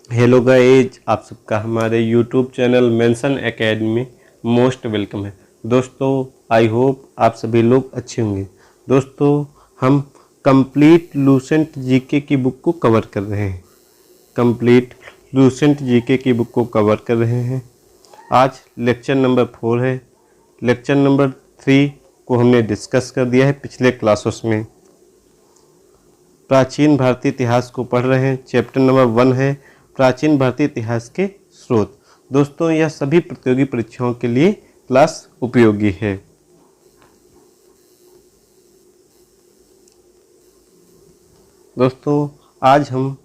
Hello guys, आप सबका हमारे यूट्यूब चैनल मेंशन एकेडमी में मोस्ट वेलकम है। दोस्तों, आई होप आप सभी लोग अच्छे होंगे। दोस्तों, हम कंप्लीट लूसेंट जीके की बुक को कवर कर रहे हैं। कंप्लीट लूसेंट जीके की बुक को कवर कर रहे हैं। आज लेक्चर नंबर 4 है। लेक्चर नंबर 3 को हमने डिस्कस कर दिया है पिछले क्लासेस में। प्राचीन भारतीय इतिहास को पढ़ रहे हैं। चैप्टर नंबर 1 है प्राचीन भारतीय इतिहास के स्रोत। दोस्तों, यह सभी प्रतियोगी परीक्षाओं के लिए क्लास उपयोगी है। दोस्तों, आज हम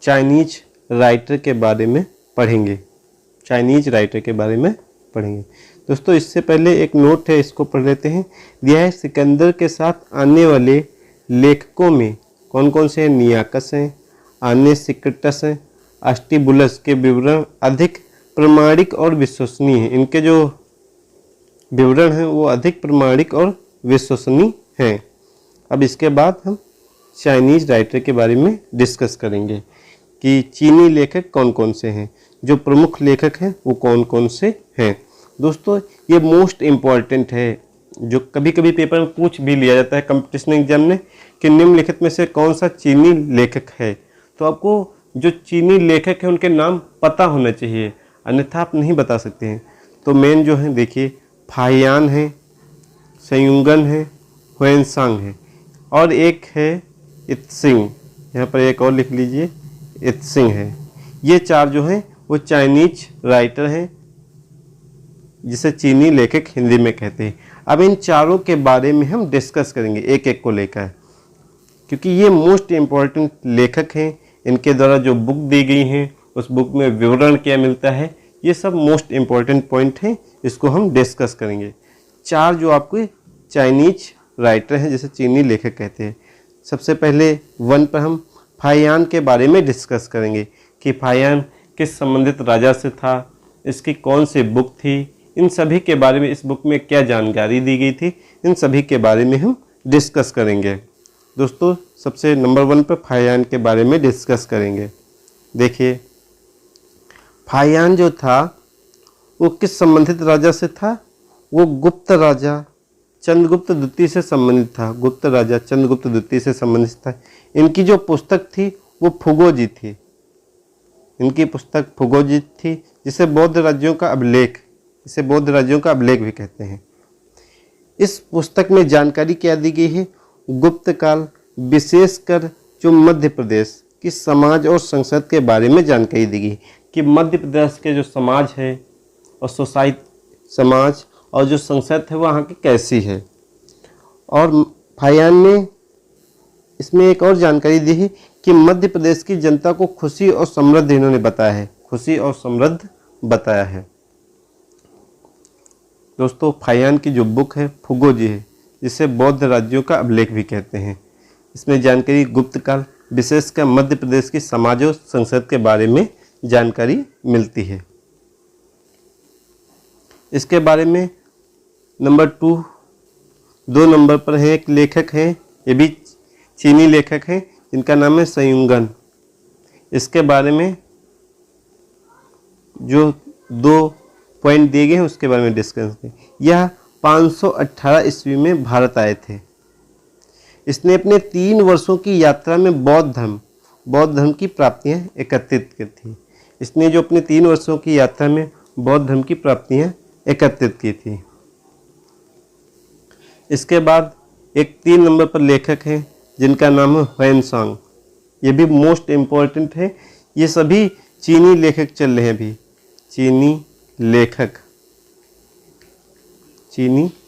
चाइनीज राइटर के बारे में पढ़ेंगे। चाइनीज राइटर के बारे में पढ़ेंगे। दोस्तों, इससे पहले एक नोट है, इसको पढ़ लेते हैं। यह है सिकंदर के साथ आने वाले लेखकों में कौन कौन से हैं? नियाकस हैं, आनेसिक्टस हैं, आस्टिबुलस के विवरण अधिक प्रमाणिक और विश्वसनीय हैं। इनके जो विवरण हैं वो अधिक प्रमाणिक और विश्वसनीय हैं। अब इसके बाद हम चाइनीज राइटर के बारे में डिस्कस करेंगे कि चीनी लेखक कौन कौन से हैं, जो प्रमुख लेखक हैं वो कौन कौन से हैं। दोस्तों, ये मोस्ट इम्पॉर्टेंट है, जो कभी कभी पेपर में पूछ भी लिया जाता है कंपटीशन एग्जाम में कि निम्नलिखित में से कौन सा चीनी लेखक है। तो आपको जो चीनी लेखक है उनके नाम पता होना चाहिए, अन्यथा आप नहीं बता सकते हैं। तो मेन जो है देखिए, फाहियान है, संयुगन है, हुएनसांग है और एक है इत्सिंग। यहाँ पर एक और लिख लीजिए, इत्सिंग है। ये चार जो हैं वो चाइनीज राइटर हैं, जिसे चीनी लेखक हिंदी में कहते हैं। अब इन चारों के बारे में हम डिस्कस करेंगे एक एक को लेकर, क्योंकि ये मोस्ट इम्पॉर्टेंट लेखक हैं। इनके द्वारा जो बुक दी गई हैं उस बुक में विवरण क्या मिलता है, ये सब मोस्ट इम्पॉर्टेंट पॉइंट हैं, इसको हम डिस्कस करेंगे। चार जो आपके चाइनीज राइटर हैं जिसे चीनी लेखक कहते हैं। सबसे पहले 1 पर हम फाहियान के बारे में डिस्कस करेंगे कि फाहियान किस संबंधित राजा से था, इसकी कौन सी बुक थी, इन सभी के बारे में, इस बुक में क्या जानकारी दी गई थी, इन सभी के बारे में हम डिस्कस करेंगे। दोस्तों, सबसे नंबर 1 पर फाहियान के बारे में डिस्कस करेंगे। देखिए, फाहियान जो था वो किस संबंधित राजा से था? वो गुप्त राजा चंद्रगुप्त द्वितीय से संबंधित था। गुप्त राजा चंद्रगुप्त द्वितीय से संबंधित था। इनकी जो पुस्तक थी वो फुगोजी थी। इनकी पुस्तक फुगोजी थी, जिसे बौद्ध राज्यों का अभिलेख, इसे बौद्ध राज्यों का अभिलेख भी कहते हैं। इस पुस्तक में जानकारी क्या दी गई है? गुप्त काल, विशेषकर जो मध्य प्रदेश की समाज और संसद के बारे में जानकारी दी गई कि मध्य प्रदेश के जो समाज है और सोसाइटी समाज और जो संसद है वहाँ की कैसी है। और फाहियान ने इसमें एक और जानकारी दी है कि मध्य प्रदेश की जनता को खुशी और समृद्ध इन्होंने बताया है, खुशी और समृद्ध बताया है। दोस्तों, फाहियान की जो बुक है फुगोजी है, जिसे बौद्ध राज्यों का अभिलेख भी कहते हैं। इसमें जानकारी गुप्त काल, विशेषकर मध्य प्रदेश की समाज और संसद के बारे में जानकारी मिलती है। इसके बारे में नंबर 2 नंबर पर है एक लेखक हैं, ये भी चीनी लेखक हैं, जिनका नाम है संयुगन। इसके बारे में जो 2 पॉइंट दिए गए हैं उसके बारे में डिस्कस करें। यह 518 ईस्वी में भारत आए थे। इसने अपने 3 वर्षों की यात्रा में बौद्ध धर्म की प्राप्तियां एकत्रित की थी। इसने जो अपने 3 वर्षों की यात्रा में बौद्ध धर्म की प्राप्तियां एकत्रित की थी। इसके बाद एक 3 नंबर पर लेखक हैं जिनका नाम है हुएनसांग। ये भी मोस्ट इम्पोर्टेंट है। ये सभी चीनी लेखक चल रहे हैं अभी। चीनी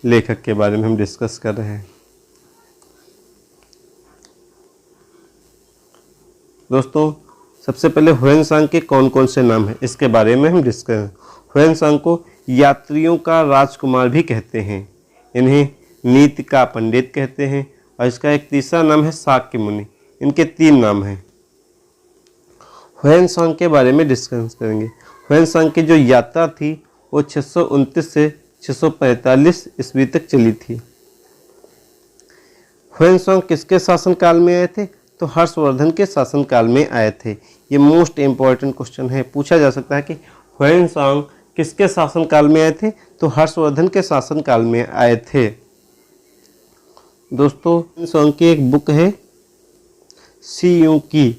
लेखक के बारे में हम डिस्कस कर रहे हैं। दोस्तों, सबसे पहले हुएनसांग के कौन कौन से नाम हैं इसके बारे में हम डिस्कस करें। हुएनसांग को यात्रियों का राजकुमार भी कहते हैं। इन्हें नीति का पंडित कहते हैं। और इसका एक तीसरा नाम है शाक्य मुनि। इनके 3 नाम हैं। हुएनसांग के बारे में डिस्कस करेंगे। हुएनसांग की जो यात्रा थी वो 629 से 645 ईस्वी तक चली थी। हुएनसांग किसके शासनकाल में आए थे? तो हर्षवर्धन के शासनकाल में आए थे। ये मोस्ट इम्पॉर्टेंट क्वेश्चन है, पूछा जा सकता है कि ह्वेनसांग किसके शासनकाल में आए थे, तो हर्षवर्धन के शासनकाल में आए थे। दोस्तों ह्वेनसांग की एक बुक है सी यू की,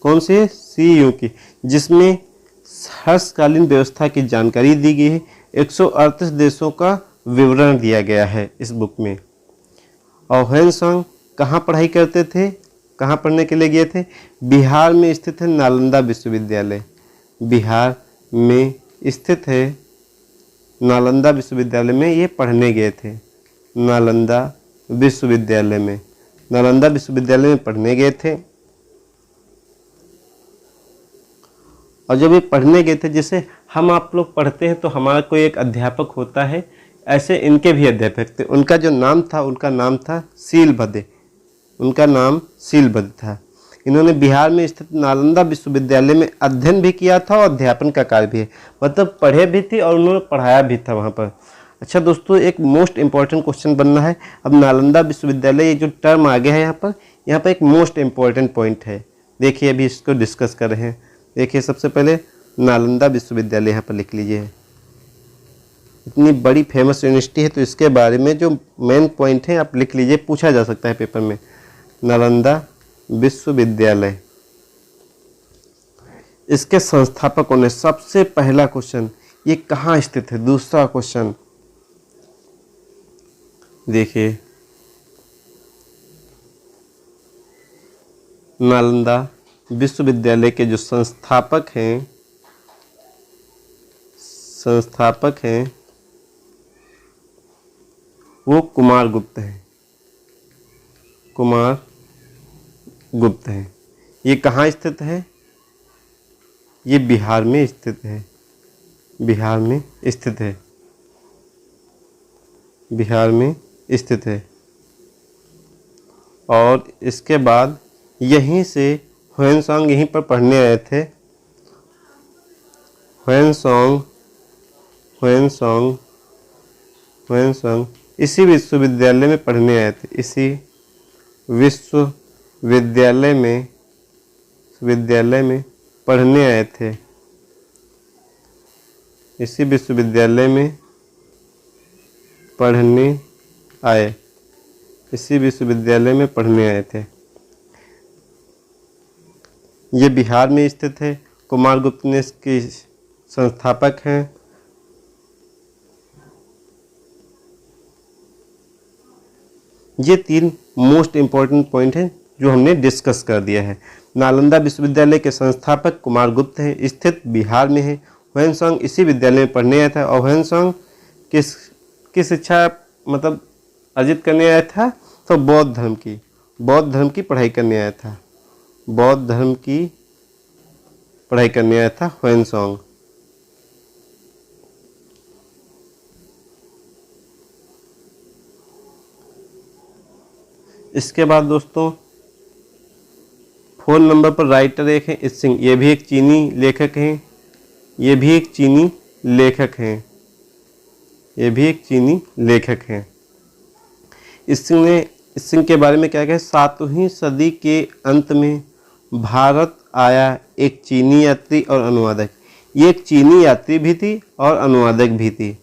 कौन सी है, सी यू की, जिसमें हर्षकालीन व्यवस्था की जानकारी दी गई है। 138 देशों का विवरण दिया गया है इस बुक में। और ह्वेनसांग कहाँ पढ़ाई करते थे, कहाँ पढ़ने के लिए गए थे, बिहार में स्थित है नालंदा विश्वविद्यालय, बिहार में स्थित है नालंदा विश्वविद्यालय में ये पढ़ने गए थे। नालंदा विश्वविद्यालय में, नालंदा विश्वविद्यालय में पढ़ने गए थे। और जब ये पढ़ने गए थे, जैसे हम आप लोग पढ़ते हैं तो हमारा कोई एक अध्यापक होता है, ऐसे इनके भी अध्यापक थे। उनका जो नाम था, उनका नाम था सीलभद्र, उनका नाम सीलभद्र था। इन्होंने बिहार में स्थित नालंदा विश्वविद्यालय में अध्ययन भी किया था और अध्यापन का कार्य भी है, मतलब पढ़े भी थे और उन्होंने पढ़ाया भी था वहाँ पर। अच्छा दोस्तों, एक मोस्ट इम्पॉर्टेंट क्वेश्चन बनना है। अब नालंदा विश्वविद्यालय, ये जो टर्म आ गया है यहाँ पर एक मोस्ट इम्पॉर्टेंट पॉइंट है। देखिए अभी इसको डिस्कस कर रहे हैं। देखिए सबसे पहले नालंदा विश्वविद्यालय यहाँ पर लिख लीजिए। इतनी बड़ी फेमस यूनिवर्सिटी है तो इसके बारे में जो मेन पॉइंट है आप लिख लीजिए, पूछा जा सकता है पेपर में। नालंदा विश्वविद्यालय, इसके संस्थापकों ने, सबसे पहला क्वेश्चन, ये कहाँ स्थित है। दूसरा क्वेश्चन देखिए, नालंदा विश्वविद्यालय के जो संस्थापक हैं वो कुमार गुप्त हैं, कुमार गुप्त हैं। ये कहाँ स्थित है, ये बिहार में स्थित है, बिहार में स्थित है, बिहार में स्थित है। और इसके बाद यहीं से ह्वेनसांग यहीं पर पढ़ने आए थे। ह्वेनसांग इसी विश्वविद्यालय में पढ़ने आए थे, इसी विश्वविद्यालय में पढ़ने आए थे, इसी विश्वविद्यालय में पढ़ने आए, इसी विश्वविद्यालय में पढ़ने आए थे। ये बिहार में स्थित है। कुमार गुप्त ने इसके संस्थापक हैं। ये 3 मोस्ट इम्पॉर्टेंट पॉइंट हैं जो हमने डिस्कस कर दिया है। नालंदा विश्वविद्यालय के संस्थापक कुमार गुप्त हैं, स्थित बिहार में है। ह्वेनसांग इसी विद्यालय में पढ़ने आया था। और ह्वेनसांग किस शिक्षा मतलब अर्जित करने आया था, तो बौद्ध धर्म की पढ़ाई करने आया था, बौद्ध धर्म की पढ़ाई करने आया था ह्वेनसांग। इसके बाद दोस्तों 4 नंबर पर राइटर एक है इत्सिंग, ये भी एक चीनी लेखक हैं, ये भी एक चीनी लेखक हैं, ये भी एक चीनी लेखक हैं। इत्सिंग के बारे में क्या कहा, 7वीं सदी के अंत में भारत आया एक चीनी यात्री और अनुवादक। ये एक चीनी यात्री भी थी और अनुवादक भी थी,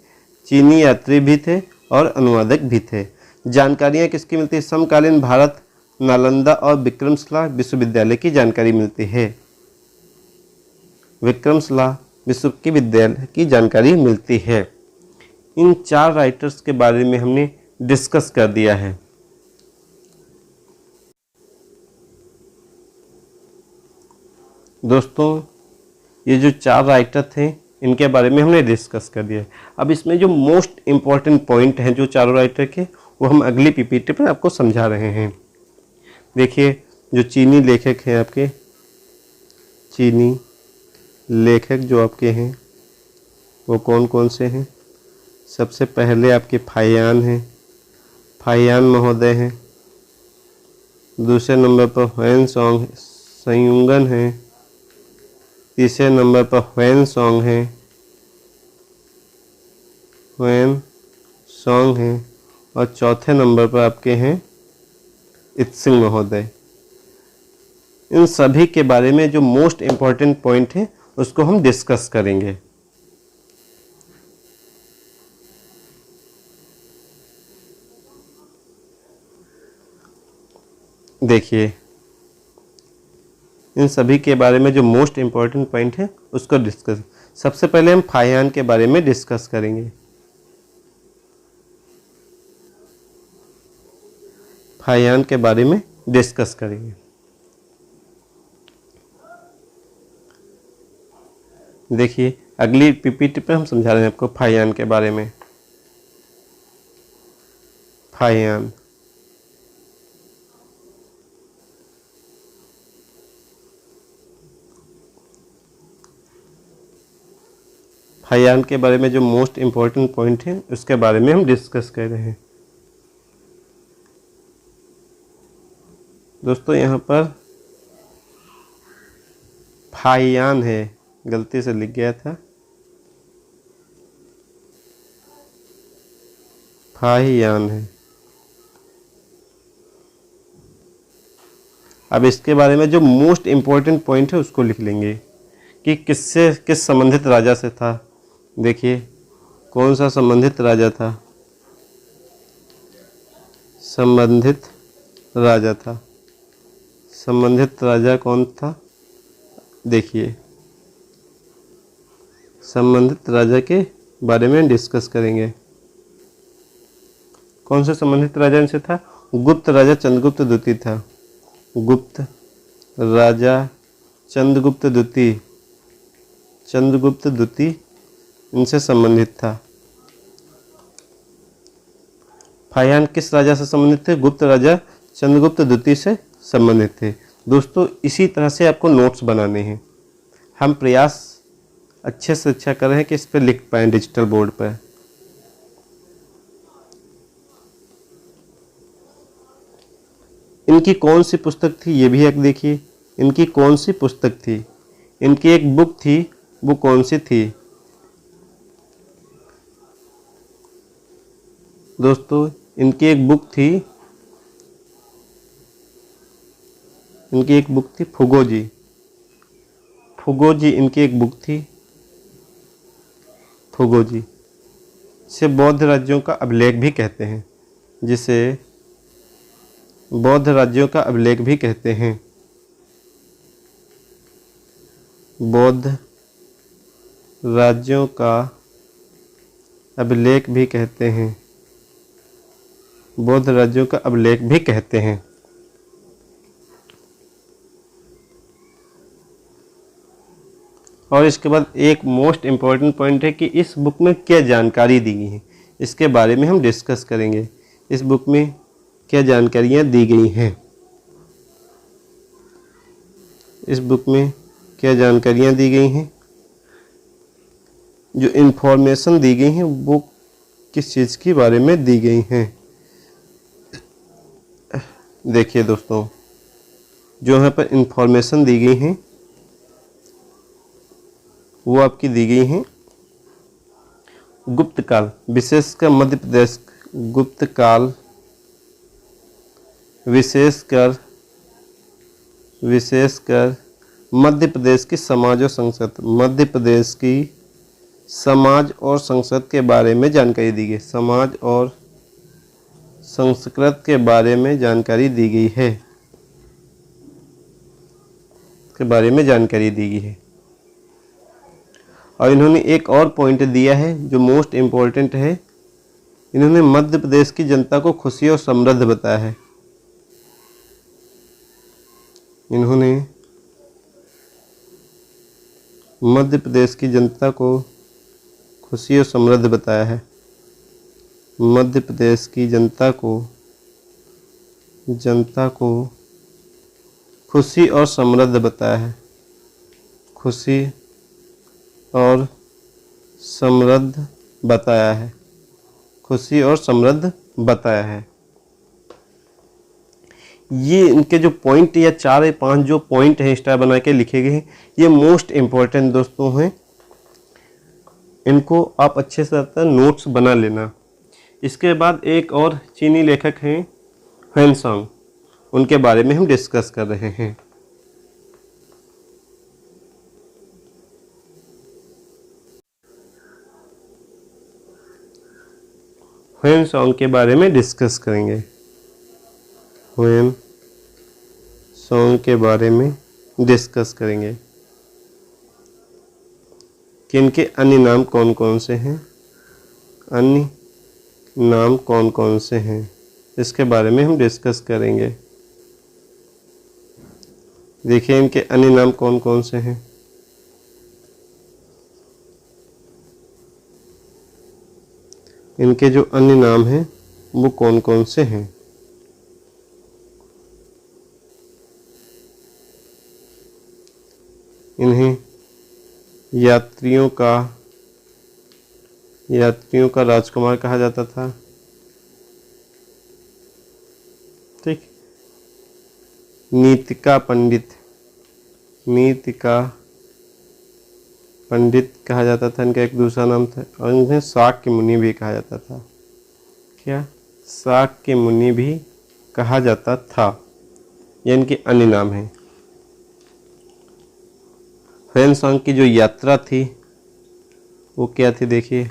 चीनी यात्री भी थे और अनुवादक भी थे। जानकारियाँ किसकी मिलती है, समकालीन भारत, नालंदा और विक्रमशिला विश्वविद्यालय की जानकारी मिलती है, विक्रमशिला विश्वविद्यालय की जानकारी मिलती है। इन 4 राइटर्स के बारे में हमने डिस्कस कर दिया है। दोस्तों ये जो 4 राइटर थे इनके बारे में हमने डिस्कस कर दिया है। अब इसमें जो मोस्ट इम्पॉर्टेंट पॉइंट हैं जो चारों राइटर के, वो हम अगली पीपीटी पर आपको समझा रहे हैं। देखिए जो चीनी लेखक हैं आपके, चीनी लेखक जो आपके हैं वो कौन कौन से हैं। सबसे पहले आपके फाहियान हैं, फाहियान महोदय हैं। दूसरे नंबर पर ह्वेनसांग हैं। तीसरे नंबर पर ह्वेनसांग हैं और चौथे नंबर पर आपके हैं इत्सिंग महोदय। इन सभी के बारे में जो मोस्ट इम्पॉर्टेंट पॉइंट है उसको हम डिस्कस करेंगे। देखिए, इन सभी के बारे में जो मोस्ट इम्पॉर्टेंट पॉइंट है उसको डिस्कस। सबसे पहले हम फाहियान के बारे में डिस्कस करेंगे। फाहियान के बारे में डिस्कस करेंगे। देखिए, अगली पीपीटी पे हम समझा रहे हैं आपको फाहियान के बारे में। फाहियान, फाहियान के बारे में जो मोस्ट इम्पॉर्टेंट पॉइंट है उसके बारे में हम डिस्कस कर रहे हैं। दोस्तों, यहाँ पर फाहियान है, गलती से लिख गया था, फाहियान है। अब इसके बारे में जो मोस्ट इम्पॉर्टेंट पॉइंट है उसको लिख लेंगे कि किस संबंधित राजा से था। देखिए, कौन सा संबंधित राजा था? संबंधित राजा था। संबंधित राजा कौन था? देखिए, संबंधित राजा के बारे में डिस्कस करेंगे। कौन से संबंधित राजा इनसे था? गुप्त राजा चंद्रगुप्त द्वितीय था। गुप्त राजा चंद्रगुप्त द्वितीय, चंद्रगुप्त द्वितीय इनसे संबंधित था। फाहियान किस राजा से संबंधित थे? गुप्त राजा चंद्रगुप्त द्वितीय से संबंधित थे। दोस्तों, इसी तरह से आपको नोट्स बनाने हैं। हम प्रयास अच्छे से अच्छा कर रहे हैं कि इस पर लिख पाएँ डिजिटल बोर्ड पर। इनकी कौन सी पुस्तक थी ये भी एक देखिए। इनकी कौन सी पुस्तक थी? इनकी एक बुक थी, वो कौन सी थी? दोस्तों, इनकी एक बुक थी, इनकी एक बुक थी फुगोजी। फुगोजी इनकी एक बुक थी, फुगोजी। इसे बौद्ध राज्यों का अभिलेख भी कहते हैं, जिसे बौद्ध राज्यों का अभिलेख भी कहते हैं। बौद्ध राज्यों का अभिलेख भी कहते हैं। बौद्ध राज्यों का अभिलेख भी कहते हैं। और इसके बाद एक मोस्ट इम्पॉर्टेंट पॉइंट है कि इस बुक में क्या जानकारी दी गई है, इसके बारे में हम डिस्कस करेंगे। इस बुक में क्या जानकारियाँ दी गई हैं? इस बुक में क्या जानकारियाँ दी गई हैं? जो इन्फॉर्मेशन दी गई हैं वो किस चीज़ के बारे में दी गई हैं? देखिए दोस्तों, जो यहाँ पर इन्फॉर्मेशन दी गई हैं वो आपकी दी गई हैं गुप्त काल, विशेषकर मध्य प्रदेश, गुप्त काल विशेषकर मध्य प्रदेश की समाज और संस्कृत, मध्य प्रदेश की समाज और संस्कृत के बारे में जानकारी दी गई। समाज और संस्कृत के बारे में जानकारी दी गई है, के बारे में जानकारी दी गई है। और इन्होंने एक और पॉइंट दिया है जो मोस्ट इम्पोर्टेंट है। इन्होंने मध्य प्रदेश की जनता को खुशी और समृद्ध बताया है। इन्होंने मध्य प्रदेश की जनता को खुशी और समृद्ध बताया है। मध्य प्रदेश की जनता को खुशी और समृद्ध बताया है। खुशी और समृद्ध बताया है। खुशी और समृद्ध बताया है। ये इनके जो पॉइंट या 4 या 5 जो पॉइंट हैं स्टार बना के लिखे गए हैं, ये मोस्ट इम्पोर्टेंट दोस्तों हैं। इनको आप अच्छे से नोट्स बना लेना। इसके बाद एक और चीनी लेखक हैं ह्वेनसांग, उनके बारे में हम डिस्कस कर रहे हैं। ह्वेनसांग के बारे में डिस्कस करेंगे। ह्वेनसांग के बारे में डिस्कस करेंगे कि इनके अन्य नाम कौन कौन से हैं, अन्य नाम कौन कौन से हैं, इसके बारे में हम डिस्कस करेंगे। देखिए इनके अन्य नाम कौन कौन से हैं। इनके जो अन्य नाम हैं वो कौन कौन से हैं। इन्हें यात्रियों का राजकुमार कहा जाता था। ठीक। नीतिका पंडित कहा जाता था, इनका एक दूसरा नाम था। और इन्हें शाक्य मुनि भी कहा जाता था। क्या? शाक्य मुनि भी कहा जाता था। ये इनके अन्य नाम हैं। ह्वेनसांग की जो यात्रा थी वो क्या थी, देखिए।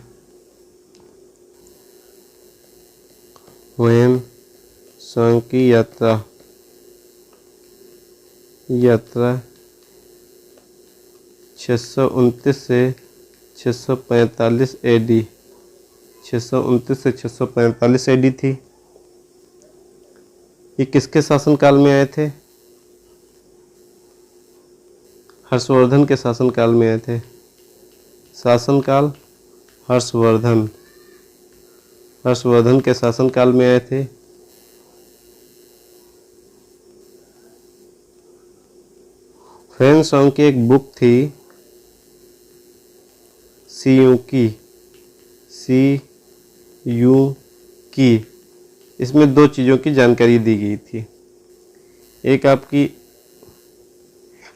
ह्वेनसांग की यात्रा 629 से 645 AD 629 से 645 AD थी। ये किसके शासनकाल में आए थे? हर्षवर्धन के शासनकाल में आए थे। शासनकाल हर्षवर्धन के शासनकाल में आए थे। ह्वेनसांग की एक बुक थी सी यू की। इसमें दो चीज़ों की जानकारी दी गई थी। एक आपकी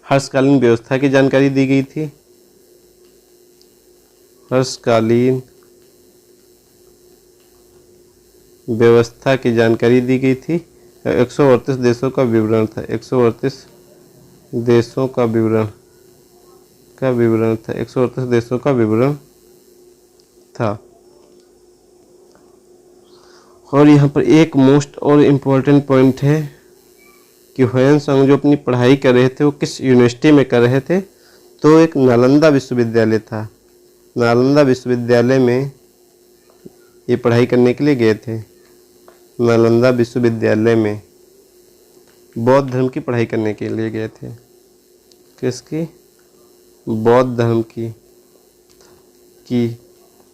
हर्षकालीन व्यवस्था की जानकारी दी गई थी। हर्षकालीन व्यवस्था की जानकारी दी गई थी। 138 देशों का विवरण था। 138 देशों का विवरण था। 138 देशों का विवरण था। और यहाँ पर एक मोस्ट और इम्पोर्टेंट पॉइंट है कि ह्वेनसांग जो अपनी पढ़ाई कर रहे थे वो किस यूनिवर्सिटी में कर रहे थे, तो एक नालंदा विश्वविद्यालय था। नालंदा विश्वविद्यालय में ये पढ़ाई करने के लिए गए थे। नालंदा विश्वविद्यालय में बौद्ध धर्म की पढ़ाई करने के लिए गए थे। किसकी? बौद्ध धर्म की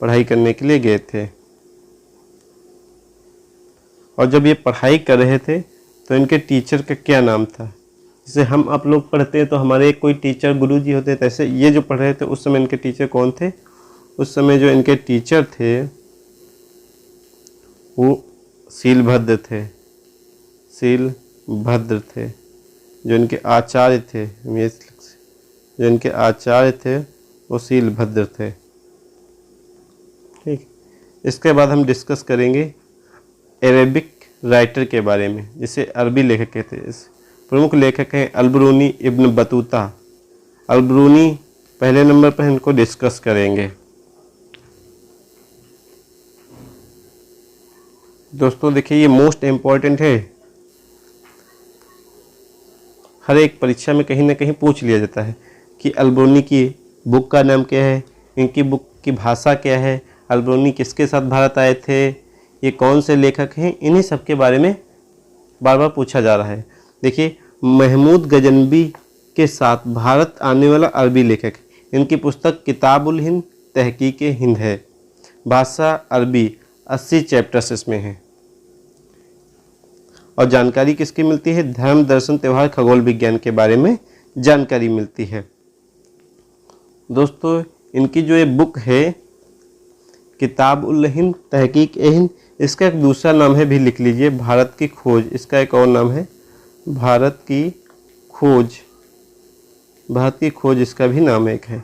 पढ़ाई करने के लिए गए थे। और जब ये पढ़ाई कर रहे थे तो इनके टीचर का क्या नाम था? जैसे हम आप लोग पढ़ते हैं तो हमारे कोई टीचर गुरुजी होते थे, ऐसे ये जो पढ़ रहे थे उस समय इनके टीचर कौन थे? उस समय जो इनके टीचर थे वो शीलभद्र थे। जो इनके आचार्य थे वो शीलभद्र थे। ठीक। इसके बाद हम डिस्कस करेंगे अरेबिक राइटर के बारे में, जिसे अरबी लेखक कहते हैं। प्रमुख लेखक हैं अलबरूनी इब्न बतूता। अलबरूनी पहले नंबर पर इनको डिस्कस करेंगे। दोस्तों देखिए ये मोस्ट इम्पॉर्टेंट है। हर एक परीक्षा में कहीं ना कहीं पूछ लिया जाता है कि अलबरूनी की बुक का नाम क्या है, इनकी बुक की भाषा क्या है, अलबरूनी किसके साथ भारत आए थे, ये कौन से लेखक हैं, इन्हीं सब के बारे में बार बार पूछा जा रहा है। देखिए महमूद गजनबी के साथ भारत आने वाला अरबी लेखक, इनकी पुस्तक किताबुल हिंद तहकीक हिंद है। भाषा अरबी, 80 चैप्टर्स इसमें हैं। और जानकारी किसकी मिलती है? धर्म, दर्शन, त्यौहार, खगोल विज्ञान के बारे में जानकारी मिलती है। दोस्तों इनकी जो ये बुक है किताबुल हिंद तहकीक हिंद, इसका एक दूसरा नाम है, भी लिख लीजिए, भारत की खोज। इसका एक और नाम है भारत की खोज इसका भी नाम एक है।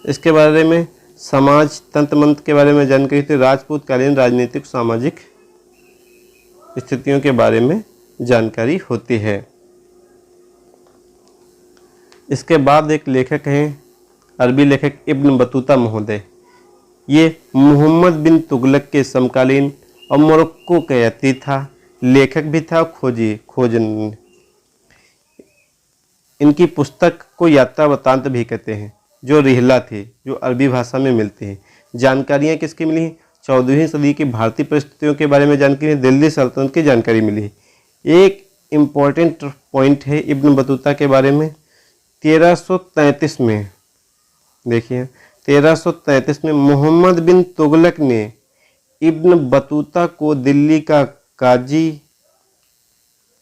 इसके बारे में समाज तंत्र मंत्र के बारे में जानकारी थी। राजपूत कालीन राजनीतिक सामाजिक स्थितियों के बारे में जानकारी होती है। इसके बाद एक लेखक हैं अरबी लेखक इब्न बतूता महोदय। ये मोहम्मद बिन तुगलक के समकालीन और मोरक्को का यात्री था, लेखक भी था, खोजन। इनकी पुस्तक को यात्रा वृत्तांत भी कहते हैं, जो रिहला थे, जो अरबी भाषा में मिलते हैं। जानकारियाँ किसकी मिली? 14वीं सदी की भारतीय परिस्थितियों के बारे में जानकारी, दिल्ली सल्तनत की जानकारी मिली। एक इम्पॉर्टेंट पॉइंट है इब्न बतूता के बारे में। 1333 में, देखिए 1333 में मोहम्मद बिन तुगलक ने इब्न बतूता को दिल्ली का काजी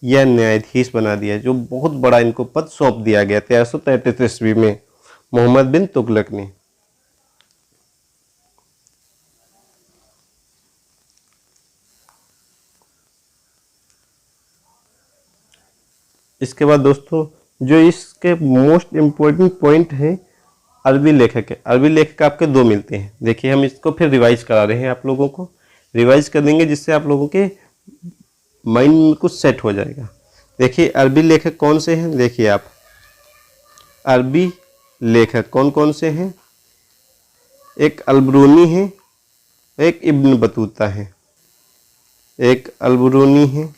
या न्यायाधीश बना दिया, जो बहुत बड़ा इनको पद सौंप दिया गया 1333 ईस्वी में मोहम्मद बिन तुगलक ने। इसके बाद दोस्तों जो इसके मोस्ट इम्पोर्टेंट पॉइंट है, अरबी लेखक है। अरबी लेखक आपके दो मिलते हैं। देखिए हम इसको फिर रिवाइज करा रहे हैं, आप लोगों को रिवाइज कर देंगे जिससे आप लोगों के माइंड में कुछ सेट हो जाएगा। देखिए अरबी लेखक कौन से हैं, देखिए आप अरबी लेखक कौन कौन से हैं। एक अलबरूनी है, एक इब्न बतूता है। एक अलबरूनी है,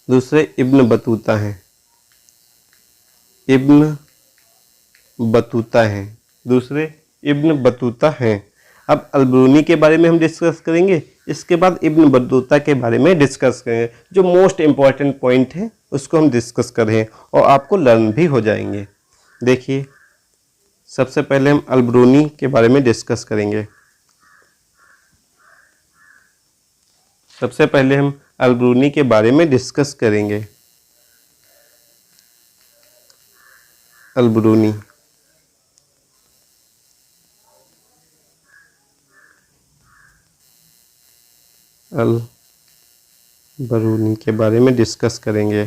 दूसरे इब्न बतूता हैं। इब्न बतूता हैं, दूसरे इब्न बतूता हैं। अब अलबरूनी के बारे में हम डिस्कस करेंगे, इसके बाद इब्न बतूता के बारे में डिस्कस करेंगे। जो मोस्ट इम्पॉर्टेंट पॉइंट है उसको हम डिस्कस कर रहे हैं और आपको लर्न भी हो जाएंगे। देखिए सबसे पहले हम अलबरूनी के बारे में डिस्कस करेंगे। सबसे पहले हम अलबरूनी के बारे में डिस्कस करेंगे। अलबरूनी, अलबरूनी के बारे में डिस्कस करेंगे।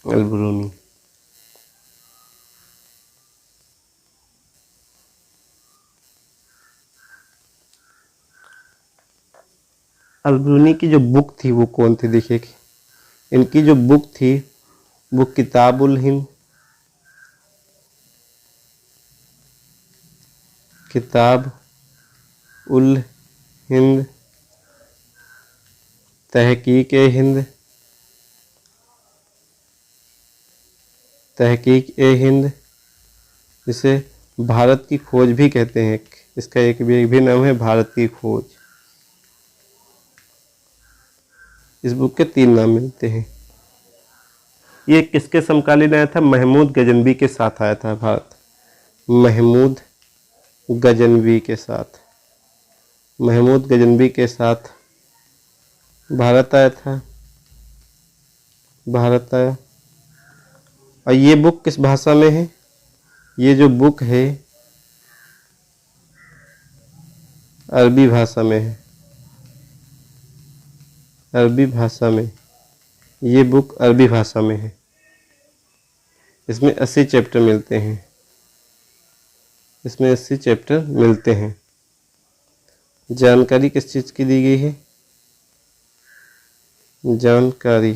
अलबरूनी अलबरूनी की जो बुक थी वो कौन थी? देखिए इनकी जो बुक थी वो किताबुल हिंद, किताब उल हिंद, तहकीक ए हिंद, तहकीक ए हिंद, जिसे भारत की खोज भी कहते हैं। इसका एक भी नाम है भारत की खोज। इस बुक के 3 नाम मिलते हैं। ये किसके समकालीन आया था? महमूद गजनवी के साथ आया था भारत। महमूद गजनवी के साथ, महमूद गजनवी के साथ भारत आया था, भारत आया। और ये बुक किस भाषा में है? ये जो बुक है अरबी भाषा में है, अरबी भाषा में। ये बुक अरबी भाषा में है। इसमें 80 चैप्टर मिलते हैं, इसमें 80 चैप्टर मिलते हैं। जानकारी किस चीज़ की दी गई है? जानकारी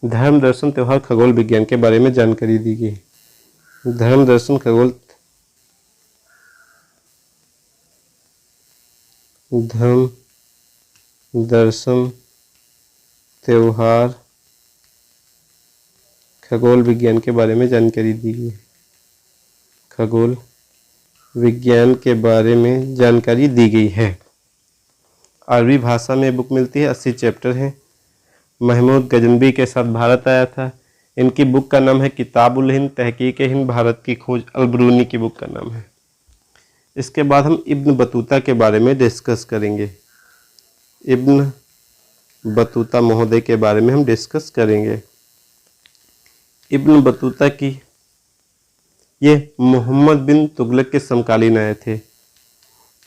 धर्म, दर्शन, त्योहार, खगोल विज्ञान के बारे में जानकारी दी गई। धर्म, दर्शन, खगोल, धर्म, दर्शन, त्योहार, खगोल विज्ञान के बारे में जानकारी दी गई। खगोल विज्ञान के बारे में जानकारी दी गई है। अरबी भाषा में बुक मिलती है, 80 चैप्टर हैं। महमूद गजनवी के साथ भारत आया था। इनकी बुक का नाम है किताबुल हिंद, तहकीक हिंद, भारत की खोज। अलबरूनी की बुक का नाम है। इसके बाद हम इब्न बतूता के बारे में डिस्कस करेंगे। इब्न बतूता महोदय के बारे में हम डिस्कस करेंगे। इब्न बतूता की ये मोहम्मद बिन तुगलक के समकालीन आए थे।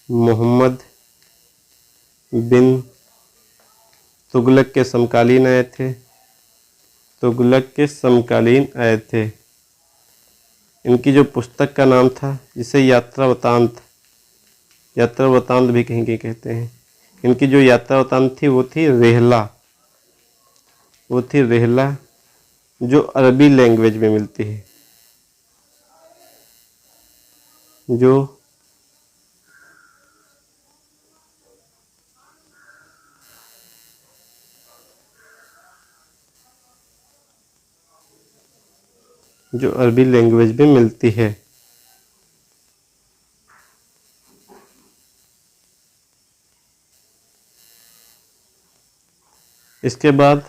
मोहम्मद बिन तुगलक के समकालीन आए थे। तुगलक के समकालीन आए थे। इनकी जो पुस्तक का नाम था, जिसे यात्रा वृत्तांत भी कहीं कहते हैं। इनकी जो यात्रा वृत्तांत थी वो थी रेहला, जो अरबी लैंग्वेज में मिलती है, जो अरबी लैंग्वेज में मिलती है। इसके बाद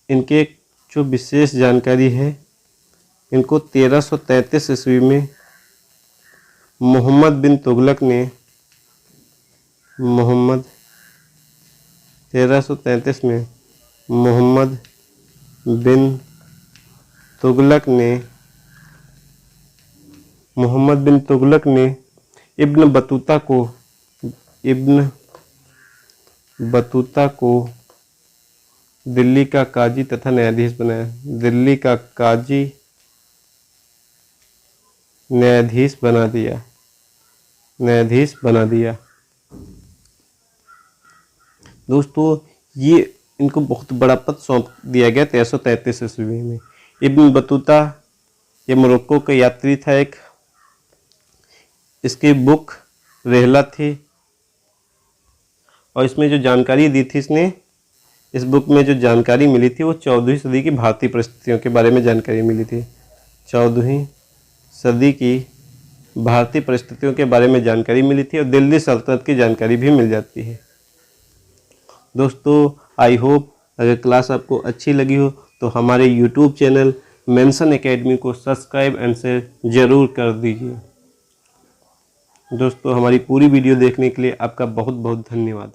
इनके जो विशेष जानकारी है, इनको 1333 ईस्वी में मोहम्मद बिन तुगलक ने 1333 में मोहम्मद बिन तुगलक ने इब्न बतूता को दिल्ली का काजी तथा न्यायाधीश बनाया। दिल्ली का काजी न्यायाधीश बना दिया। दोस्तों, ये इनको बहुत बड़ा पद सौंप दिया गया 1333 ईस्वी में। इब्न बतूता ये मोरक्को का यात्री था एक। इसकी बुक रहला थी और इसमें जो जानकारी दी थी इसने, इस बुक में जो जानकारी मिली थी वो 14वीं सदी की भारतीय परिस्थितियों के बारे में जानकारी मिली थी। 14वीं सदी की भारतीय परिस्थितियों के बारे में जानकारी मिली थी और दिल्ली सल्तनत की जानकारी भी मिल जाती है। दोस्तों, आई होप अगर क्लास आपको अच्छी लगी हो तो हमारे यूट्यूब चैनल मेंशन एकेडमी को सब्सक्राइब एंड शेयर ज़रूर कर दीजिए। दोस्तों, हमारी पूरी वीडियो देखने के लिए आपका बहुत बहुत धन्यवाद।